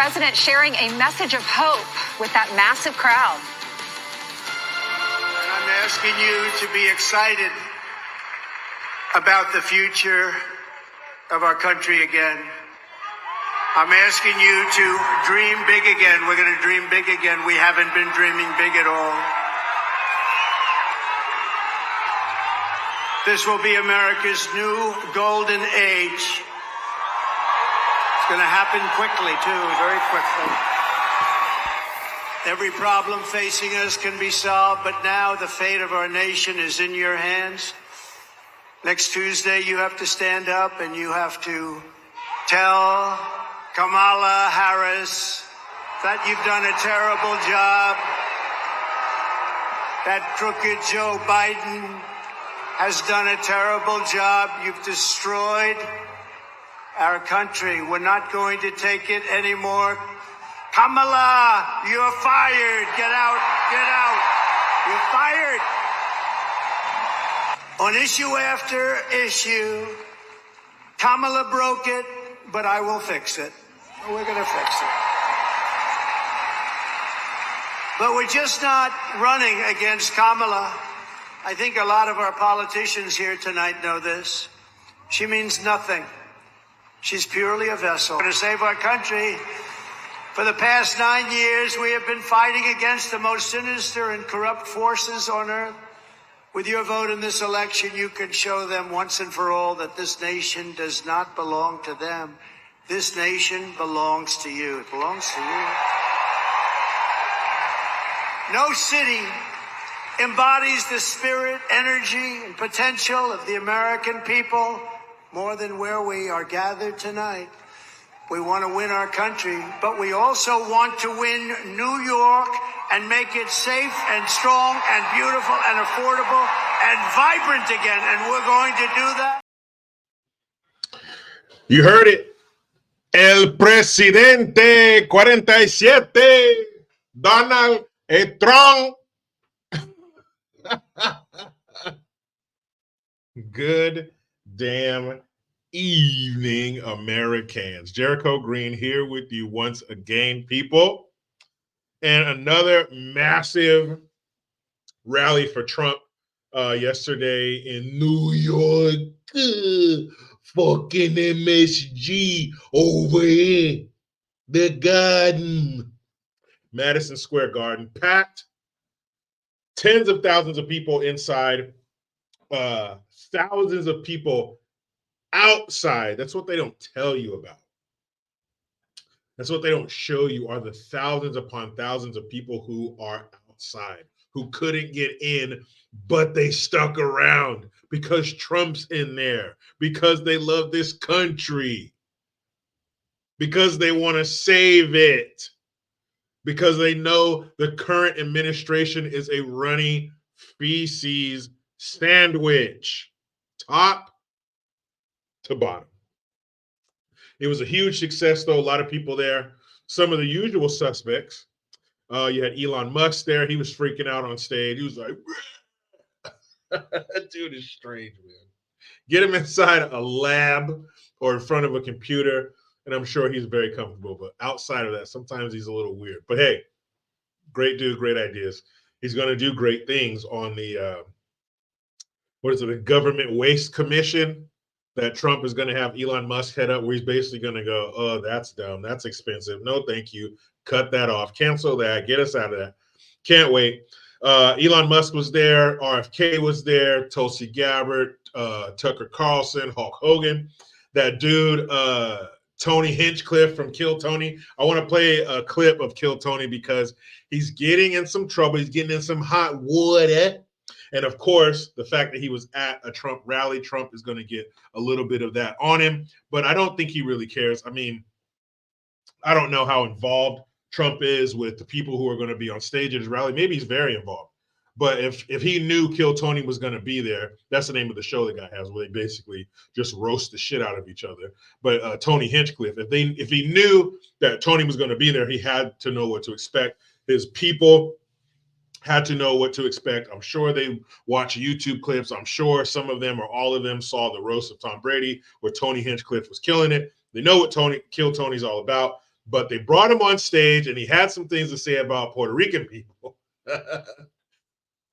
president sharing a message of hope with that massive crowd. I'm asking you to be excited about the future of our country again. I'm asking you to dream big again. We're going to dream big again. We haven't been dreaming big at all. This will be America's new golden age. It's going to happen quickly, too, very quickly. Every problem facing us can be solved, but now the fate of our nation is in your hands. Next Tuesday, you have to stand up and you have to tell Kamala Harris that you've done a terrible job, that crooked Joe Biden has done a terrible job. You've destroyed our country. We're not going to take it anymore. Kamala, you're fired. Get out. Get out. You're fired. On issue after issue, Kamala broke it, but I will fix it. We're going to fix it. But we're just not running against Kamala. I think a lot of our politicians here tonight know this. She means nothing. She's purely a vessel. To save our country, for the past 9 years, we have been fighting against the most sinister and corrupt forces on earth. With your vote in this election, you can show them once and for all that this nation does not belong to them. This nation belongs to you. It belongs to you. No city embodies the spirit, energy, and potential of the American people more than where we are gathered tonight. We want to win our country, but we also want to win New York and make it safe and strong and beautiful and affordable and vibrant again. And we're going to do that. You heard it. El presidente 47, Donald Trump. Good damn evening, Americans. Jericho Green here with you once again, people. And another massive rally for Trump yesterday in New York. Fucking MSG over here. The garden. Madison Square Garden packed. Tens of thousands of people inside. Thousands of people outside. That's what they don't tell you about. That's what they don't show you, are the thousands upon thousands of people who are outside, who couldn't get in, but they stuck around because Trump's in there, because they love this country, because they want to save it, because they know the current administration is a runny feces sandwich, top to bottom. It was a huge success, though. A lot of people there. Some of the usual suspects. You had Elon Musk there. He was freaking out on stage. He was like, that dude is strange, man. Get him inside a lab or in front of a computer, and I'm sure he's very comfortable. But outside of that, sometimes he's a little weird. But hey, great dude, great ideas. He's going to do great things on the, the Government Waste Commission that Trump is going to have Elon Musk head up, where he's basically going to go, oh, that's dumb. That's expensive. No, thank you. Cut that off. Cancel that. Get us out of that. Can't wait. Elon Musk was there. RFK was there. Tulsi Gabbard, Tucker Carlson, Hulk Hogan. That dude, Tony Hinchcliffe from Kill Tony. I want to play a clip of Kill Tony because he's getting in some trouble. He's getting in some hot water. And of course, the fact that he was at a Trump rally, Trump is going to get a little bit of that on him. But I don't think he really cares. I mean, I don't know how involved Trump is with the people who are going to be on stage at his rally. Maybe he's very involved. But if he knew Kill Tony was going to be there, that's the name of the show the guy has, where they basically just roast the shit out of each other. But Tony Hinchcliffe, if he knew that Tony was going to be there, he had to know what to expect. His people had to know what to expect. I'm sure they watch YouTube clips. I'm sure some of them or all of them saw the roast of Tom Brady, where Tony Hinchcliffe was killing it. They know what Kill Tony's all about. But they brought him on stage, and he had some things to say about Puerto Rican people.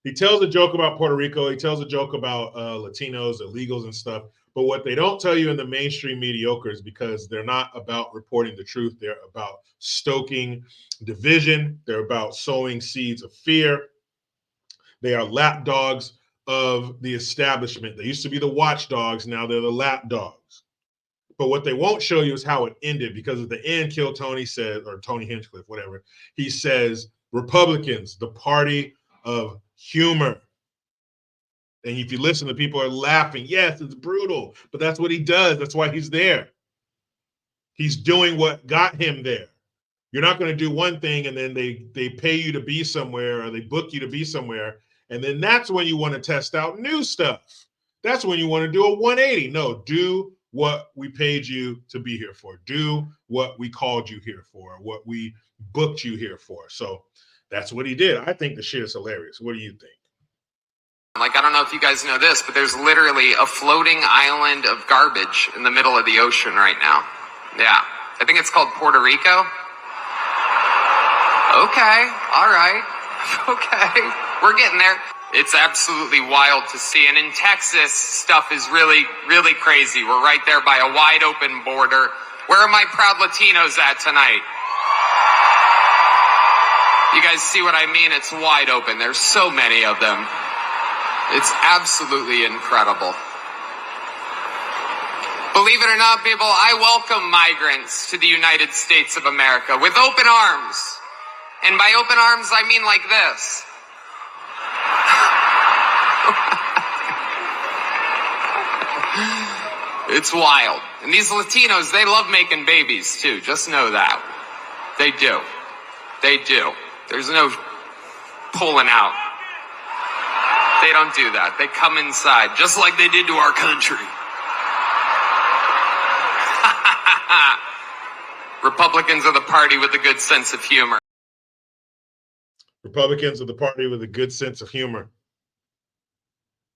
He tells a joke about Puerto Rico. He tells a joke about Latinos, illegals, and stuff. But what they don't tell you in the mainstream mediocres, because they're not about reporting the truth, they're about stoking division. They're about sowing seeds of fear. They are lapdogs of the establishment. They used to be the watchdogs. Now they're the lapdogs. But what they won't show you is how it ended, because at the end, Kill Tony said, or Tony Hinchcliffe, whatever, he says, Republicans, the party of humor. And if you listen, the people are laughing. Yes, it's brutal, but that's what he does. That's why he's there. He's doing what got him there. You're not going to do one thing and then they pay you to be somewhere, or they book you to be somewhere, and then that's when you want to test out new stuff. That's when you want to do a 180. No, do what we paid you to be here for. Do what we called you here for, what we booked you here for. So that's what he did. I think the shit is hilarious. What do you think? Like, I don't know if you guys know this, but there's literally a floating island of garbage in the middle of the ocean right now. Yeah. I think it's called Puerto Rico. Okay. All right. Okay. We're getting there. It's absolutely wild to see. And in Texas, stuff is really, really crazy. We're right there by a wide open border. Where are my proud Latinos at tonight? You guys see what I mean? It's wide open. There's so many of them. It's absolutely incredible. Believe it or not, people, I welcome migrants to the United States of America with open arms. And by open arms, I mean like this. It's wild. And these Latinos, they love making babies too. Just know that. They do. They do. There's no pulling out. They don't do that. They come inside, just like they did to our country. Republicans are the party with a good sense of humor. Republicans are the party with a good sense of humor.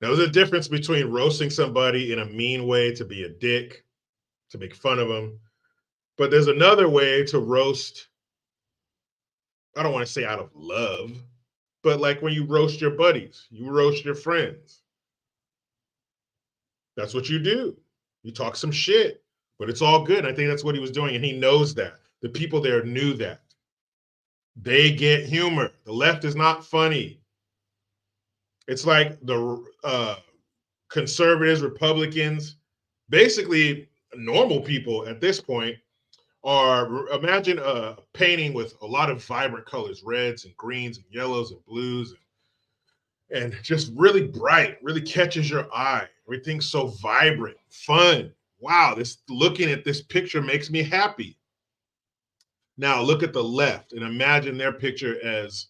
Now, there's a difference between roasting somebody in a mean way to be a dick, to make fun of them. But there's another way to roast, I don't want to say out of love, but like when you roast your buddies, you roast your friends. That's what you do. You talk some shit, but it's all good. And I think that's what he was doing, and he knows that. The people there knew that. They get humor. The left is not funny. It's like the conservatives, Republicans, basically normal people at this point are, imagine a painting with a lot of vibrant colors, reds and greens and yellows and blues, and just really bright, really catches your eye. Everything's so vibrant, fun. Wow, looking at this picture makes me happy. Now look at the left and imagine their picture as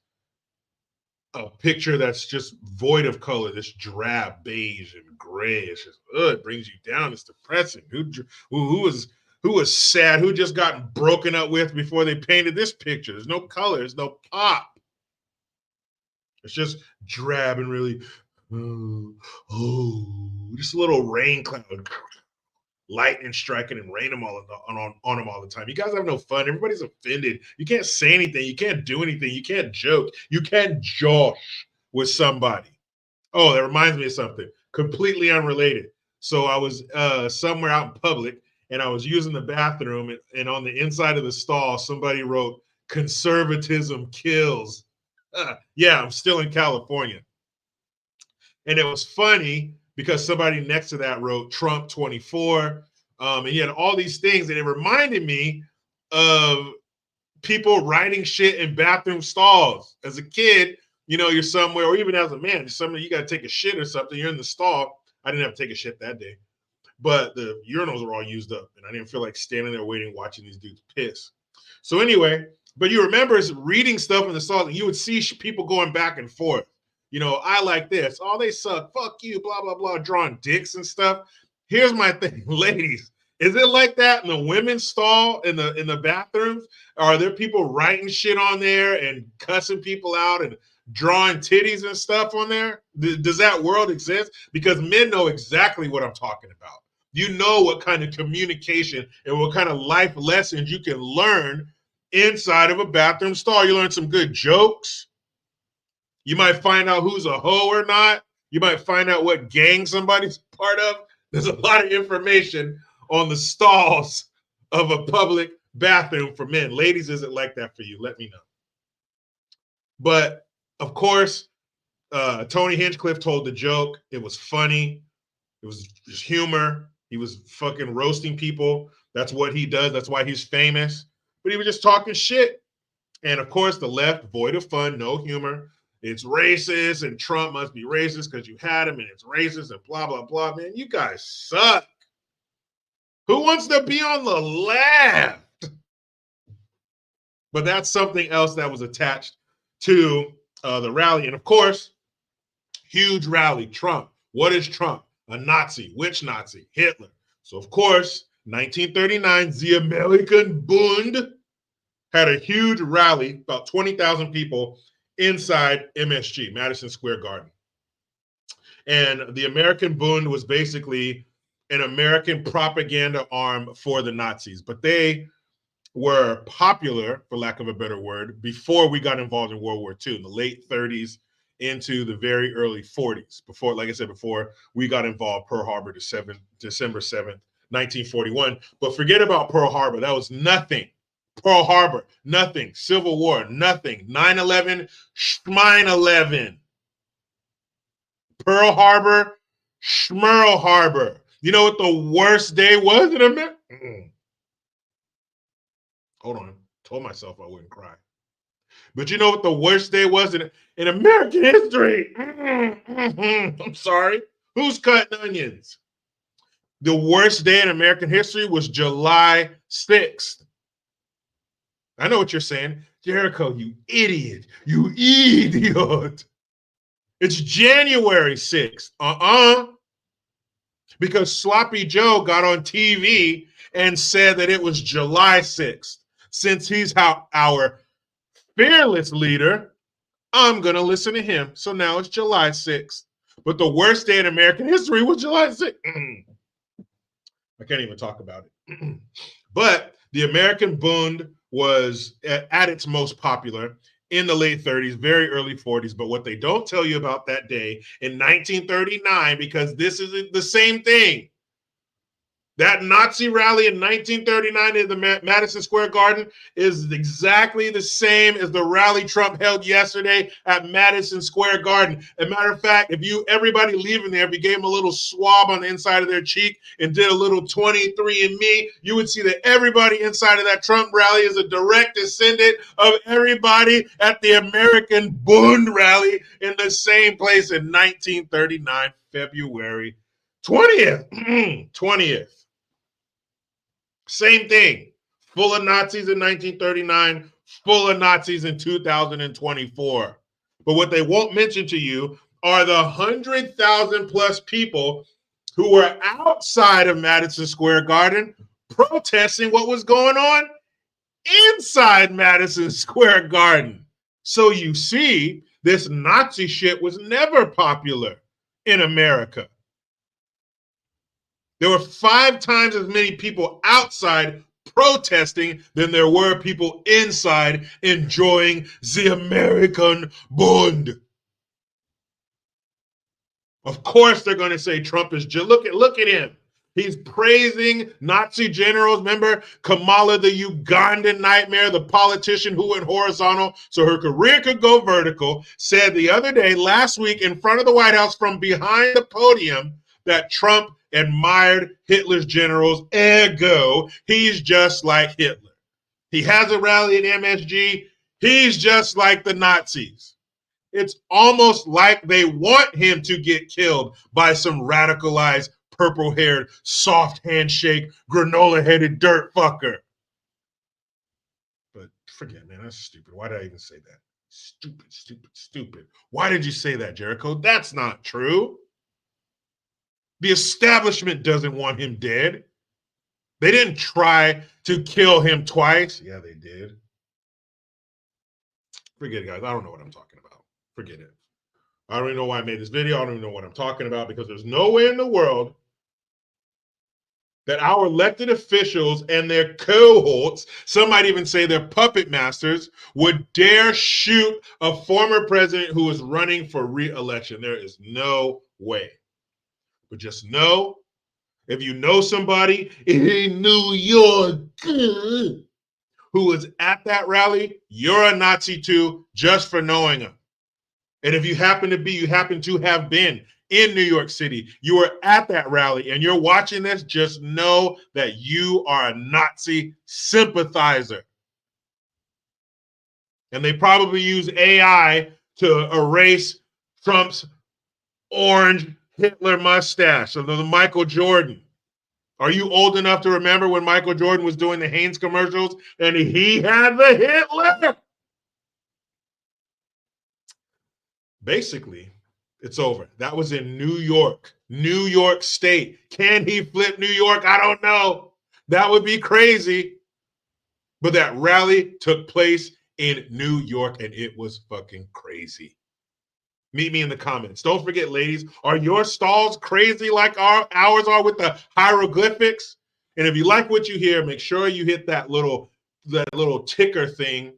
a picture that's just void of color, this drab, beige, and gray. It's just, it brings you down. It's depressing. Who was sad? Who just got broken up with before they painted this picture? There's no color. There's no pop. It's just drab and really, just a little rain cloud, lightning striking and rain them all on them all the time. You guys have no fun. Everybody's offended. You can't say anything. You can't do anything. You can't joke. You can't josh with somebody. Oh, that reminds me of something completely unrelated. So I was somewhere out in public, and I was using the bathroom, and on the inside of the stall, somebody wrote, "Conservatism kills." Yeah, I'm still in California. And it was funny because somebody next to that wrote Trump 24. And he had all these things, and it reminded me of people writing shit in bathroom stalls. As a kid, you're somewhere, or even as a man, you got to take a shit or something. You're in the stall. I didn't have to take a shit that day, but the urinals were all used up, and I didn't feel like standing there waiting, watching these dudes piss. So anyway, but you remember reading stuff in the stalls, and you would see people going back and forth. I like this. Oh, they suck. Fuck you. Blah, blah, blah. Drawing dicks and stuff. Here's my thing, ladies. Is it like that in the women's stall in the bathrooms? Are there people writing shit on there and cussing people out and drawing titties and stuff on there? Does that world exist? Because men know exactly what I'm talking about. You know what kind of communication and what kind of life lessons you can learn inside of a bathroom stall. You learn some good jokes. You might find out who's a hoe or not. You might find out what gang somebody's part of. There's a lot of information on the stalls of a public bathroom for men. Ladies, is it like that for you? Let me know. But of course, Tony Hinchcliffe told the joke. It was funny. It was just humor. He was fucking roasting people. That's what he does. That's why he's famous. But he was just talking shit. And of course, the left, void of fun, no humor. It's racist, and Trump must be racist because you had him, and it's racist, and blah, blah, blah. Man, you guys suck. Who wants to be on the left? But that's something else that was attached to the rally. And of course, huge rally, Trump. What is Trump? A Nazi. Which Nazi? Hitler. So of course, 1939, the American Bund had a huge rally, about 20,000 people inside MSG, Madison Square Garden. And the American Bund was basically an American propaganda arm for the Nazis. But they were popular, for lack of a better word, before we got involved in World War II, in the late 30s into the very early 40s. Before, like I said before, we got involved Pearl Harbor December 7th, 1941. But forget about Pearl Harbor. That was nothing. Pearl Harbor, nothing. Civil War, nothing. 9/11, Schmine 11. Pearl Harbor, Schmerl Harbor. You know what the worst day was in America? Hold on. Told myself I wouldn't cry. But you know what the worst day was in American history? I'm sorry. Who's cutting onions? The worst day in American history was July 6th. I know what you're saying. Jericho, you idiot. You idiot. It's January 6th. Because Sloppy Joe got on TV and said that it was July 6th. Since he's our fearless leader, I'm going to listen to him. So now it's July 6th. But the worst day in American history was July 6th. I can't even talk about it. But the American Bund was at its most popular in the late 30s, very early 40s. But what they don't tell you about that day in 1939, because this is the same thing. That Nazi rally in 1939 in the Madison Square Garden is exactly the same as the rally Trump held yesterday at Madison Square Garden. As a matter of fact, if everybody leaving there, if you gave them a little swab on the inside of their cheek and did a little 23andMe, you would see that everybody inside of that Trump rally is a direct descendant of everybody at the American Bund rally in the same place in 1939, February 20th. 20th. Same thing. Full of Nazis in 1939, full of Nazis in 2024. But what they won't mention to you are the 100,000 plus people who were outside of Madison Square Garden protesting what was going on inside Madison Square Garden. So you see, this Nazi shit was never popular in America. There were 5 times as many people outside protesting than there were people inside enjoying the American Bund. Of course, they're going to say Trump is look at him. He's praising Nazi generals. Remember Kamala, the Ugandan nightmare, the politician who went horizontal so her career could go vertical, said the other day, last week, in front of the White House from behind the podium, that Trump admired Hitler's generals, ergo, he's just like Hitler. He has a rally at MSG, he's just like the Nazis. It's almost like they want him to get killed by some radicalized, purple-haired, soft handshake, granola-headed dirt fucker. But forget, man, that's stupid. Why did I even say that? Stupid, stupid, stupid. Why did you say that, Jericho? That's not true. The establishment doesn't want him dead. They didn't try to kill him twice. Yeah, they did. Forget it, guys. I don't know what I'm talking about. Forget it. I don't even know why I made this video. I don't even know what I'm talking about because there's no way in the world that our elected officials and their cohorts, some might even say their puppet masters, would dare shoot a former president who is running for re-election. There is no way. But just know, if you know somebody in New York who was at that rally, you're a Nazi too, just for knowing them. And if you happen to have been in New York City, you were at that rally and you're watching this, just know that you are a Nazi sympathizer. And they probably use AI to erase Trump's orange Hitler mustache, or the Michael Jordan. Are you old enough to remember when Michael Jordan was doing the Hanes commercials and he had the Hitler? Basically, it's over. That was in New York State. Can he flip New York? I don't know. That would be crazy. But that rally took place in New York and it was fucking crazy. Meet me in the comments. Don't forget, ladies, are your stalls crazy like ours are with the hieroglyphics? And if you like what you hear, make sure you hit that little ticker thing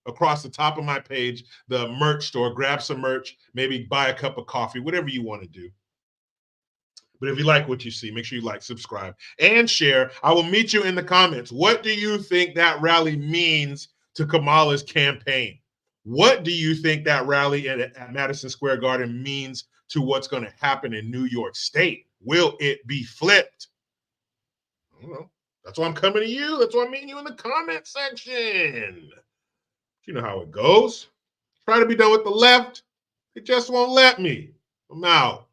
across the top of my page, the merch store. Grab some merch, maybe buy a cup of coffee, whatever you want to do. But if you like what you see, make sure you like, subscribe, and share. I will meet you in the comments. What do you think that rally means to Kamala's campaign? What do you think that rally at Madison Square Garden means to what's going to happen in New York State? Will it be flipped? I don't know. That's why I'm coming to you. That's why I'm meeting you in the comment section. You know how it goes. Try to be done with the left. They just won't let me. I'm out.